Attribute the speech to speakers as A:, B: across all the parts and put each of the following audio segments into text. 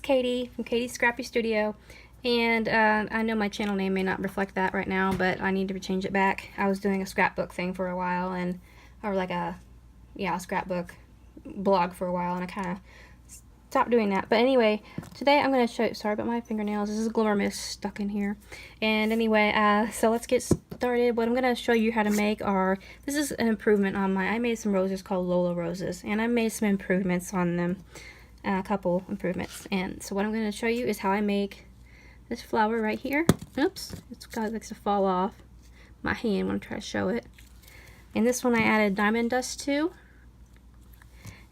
A: Katie from Katie's Scrappy Studio, and I know my channel name may not reflect that right now, but I need to change it back. I was doing a scrapbook thing for a while, or like a scrapbook blog for a while, and I kind of stopped doing that. But anyway, today I'm going to show you, sorry about my fingernails, this is glimmer mist stuck in here. And anyway, so let's get started. What I'm going to show you how to make this is an improvement on I made some roses called Lola Roses, and I made some improvements on them. A couple improvements. And so what I'm going to show you is how I make this flower right here. Oops, it's got likes to fall off my hand when I try to show it. And this one I added diamond dust to.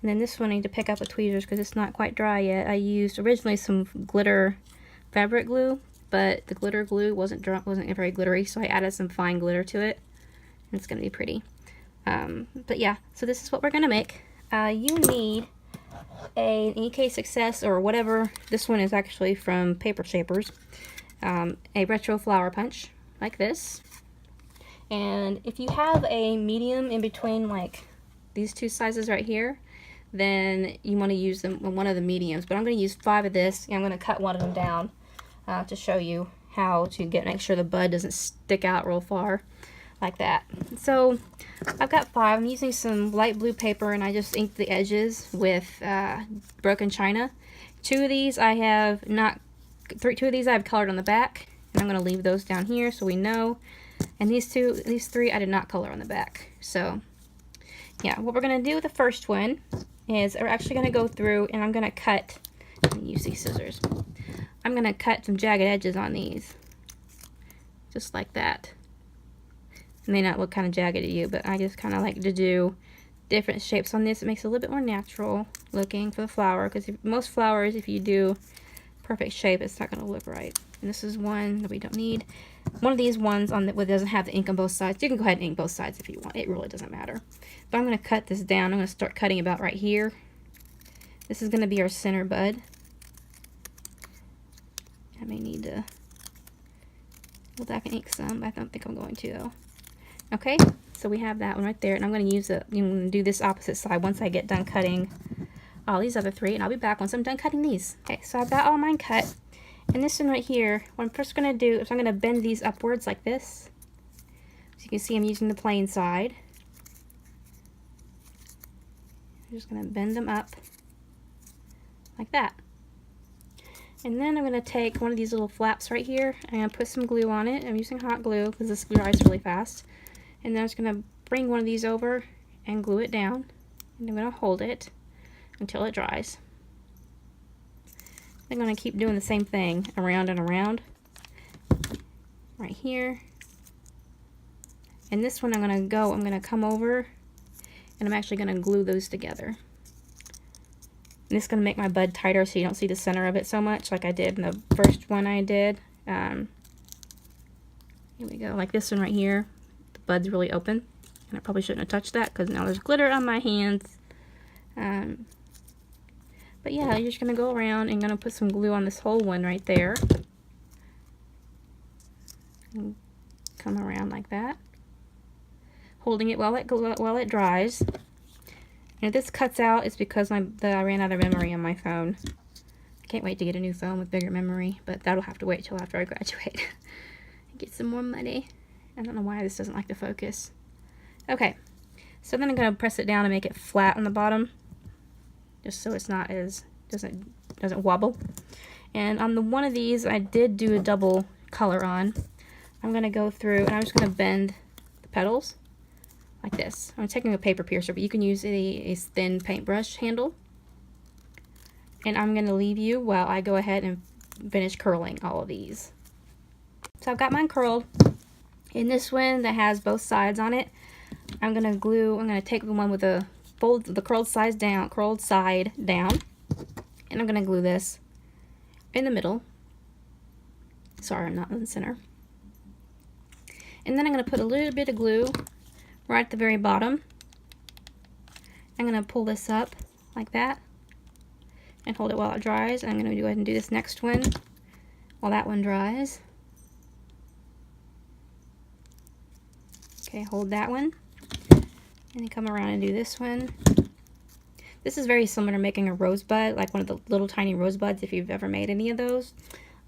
A: And then this one I need to pick up with tweezers because it's not quite dry yet. I used originally some glitter fabric glue, but the glitter glue wasn't very glittery, so I added some fine glitter to it. And it's going to be pretty. But yeah, so this is what we're going to make. You need an EK Success or whatever. This one is actually from Paper Shapers. A retro flower punch like this. And if you have a medium in between like these two sizes right here, then you want to use one of the mediums. But I'm going to use 5 of this, and I'm going to cut one of them down to show you how to make sure the bud doesn't stick out real far like that. So I've got 5. I'm using some light blue paper, and I just inked the edges with broken china. 2 of these I have not, 2 of these I have colored on the back, and I'm going to leave those down here so we know. And these 3 I did not color on the back. So yeah, what we're going to do with the first one is we're actually going to go through and I'm going to cut, let me use these scissors. I'm going to cut some jagged edges on these, just like that. It may not look kind of jagged to you, but I just kind of like to do different shapes on this. It makes it a little bit more natural looking for the flower, because most flowers, if you do perfect shape, it's not going to look right. And this is one that we don't need. One of these ones that doesn't have the ink on both sides. You can go ahead and ink both sides if you want. It really doesn't matter. But I'm going to cut this down. I'm going to start cutting about right here. This is going to be our center bud. I may need to go back and ink some, but I don't think I'm going to though. Okay, so we have that one right there, and I'm going to use it. I'm going to do this opposite side once I get done cutting all these other 3, and I'll be back once I'm done cutting these. Okay, so I've got all mine cut, and this one right here, what I'm first going to do is I'm going to bend these upwards like this. So you can see I'm using the plain side. I'm just going to bend them up like that. And then I'm going to take one of these little flaps right here, and I'm going to put some glue on it. I'm using hot glue because this dries really fast. And then I'm just going to bring one of these over and glue it down. And I'm going to hold it until it dries. I'm going to keep doing the same thing around and around. Right here. And this one I'm going to come over, and I'm actually going to glue those together. And this is going to make my bud tighter so you don't see the center of it so much like I did in the first one I did. Here we go, like this one right here. The bud's really open, and I probably shouldn't have touched that because now there's glitter on my hands. But yeah, you're just going to go around and going to put some glue on this whole one right there. And come around like that, holding it while it dries. And if this cuts out, it's because I ran out of memory on my phone. I can't wait to get a new phone with bigger memory, but that'll have to wait till after I graduate. Get some more money. I don't know why this doesn't like to focus. Okay, so then I'm going to press it down and make it flat on the bottom, just so it's not as doesn't wobble. And on the one of these, I did do a double color on. I'm going to go through and I'm just going to bend the petals like this. I'm taking a paper piercer, but you can use a thin paintbrush handle. And I'm going to leave you while I go ahead and finish curling all of these. So I've got mine curled. In this one that has both sides on it, I'm going to take the one with the curled side down, and I'm going to glue this in the middle. Sorry, I'm not in the center. And then I'm going to put a little bit of glue right at the very bottom. I'm going to pull this up like that and hold it while it dries. I'm going to go ahead and do this next one while that one dries. Okay, hold that one. And then come around and do this one. This is very similar to making a rosebud, like one of the little tiny rosebuds if you've ever made any of those.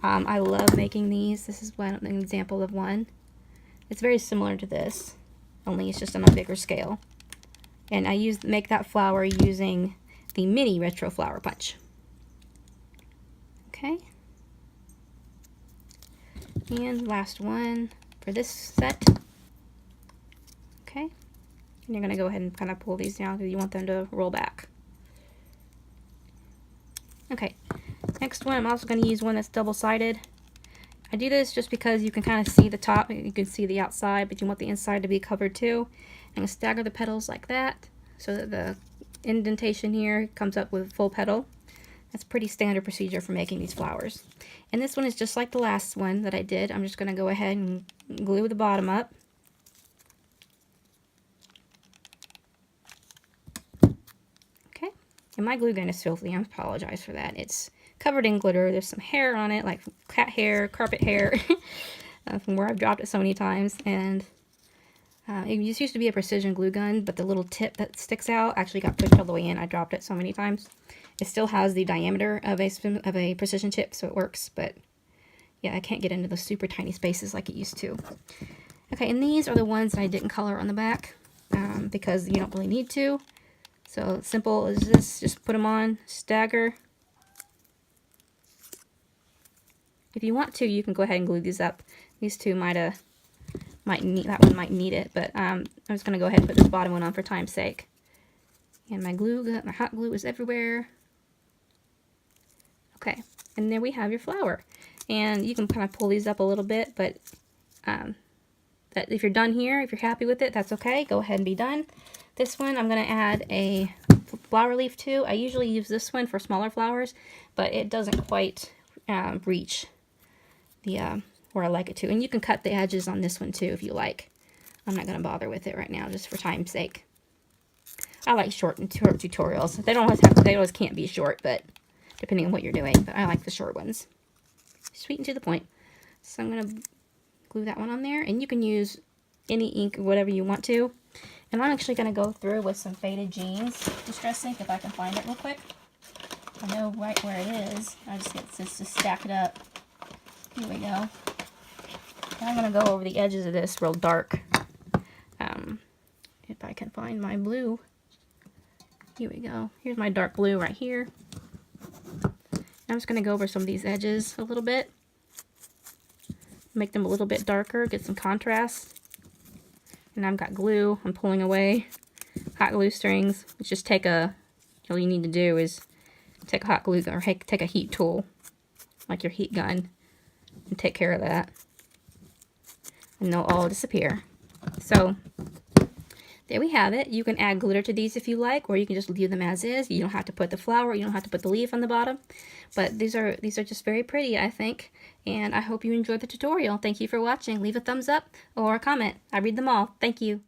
A: I love making these. This is an example of one. It's very similar to this, only it's just on a bigger scale. And I make that flower using the mini retro flower punch. Okay. And last one for this set. Okay. And you're going to go ahead and kind of pull these down because you want them to roll back. Okay. Next one, I'm also going to use one that's double-sided. I do this just because you can kind of see the top, you can see the outside, but you want the inside to be covered too. I'm going to stagger the petals like that so that the indentation here comes up with full petal. That's pretty standard procedure for making these flowers. And this one is just like the last one that I did. I'm just going to go ahead and glue the bottom up. Okay, and my glue gun is filthy. I apologize for that. It's covered in glitter. There's some hair on it, like cat hair, carpet hair, from where I've dropped it so many times. And it just used to be a precision glue gun, but the little tip that sticks out actually got pushed all the way in. I dropped it so many times. It still has the diameter of a precision tip, so it works, but yeah, I can't get into the super tiny spaces like it used to. Okay, and these are the ones that I didn't color on the back because you don't really need to. So simple as this, just put them on, stagger. If you want to, you can go ahead and glue these up. These two that one might need it, but I'm just gonna go ahead and put this bottom one on for time's sake. And my hot glue is everywhere. Okay, and there we have your flower. And you can kind of pull these up a little bit, but if you're done here, if you're happy with it, that's okay. Go ahead and be done. This one I'm going to add a flower leaf to. I usually use this one for smaller flowers, but it doesn't quite reach the where I like it to. And you can cut the edges on this one too if you like. I'm not going to bother with it right now, just for time's sake. I like short tutorials. They always can't be short, but depending on what you're doing. But I like the short ones. Sweet and to the point. So I'm going to glue that one on there. And you can use any ink or whatever you want to. And I'm actually going to go through with some faded jeans distress ink if I can find it real quick. I know right where it is. I just get this to stack it up. Here we go. And I'm going to go over the edges of this real dark. If I can find my blue. Here we go. Here's my dark blue right here. I'm just going to go over some of these edges a little bit. Make them a little bit darker, get some contrast. And I've got glue I'm pulling away. Hot glue strings, which just all you need to do is take a hot glue gun, or take a heat tool, like your heat gun, and take care of that. And they'll all disappear. So, there we have it. You can add glitter to these if you like, or you can just leave them as is. You don't have to put the flower, you don't have to put the leaf on the bottom. But these are just very pretty, I think. And I hope you enjoyed the tutorial. Thank you for watching. Leave a thumbs up or a comment. I read them all. Thank you.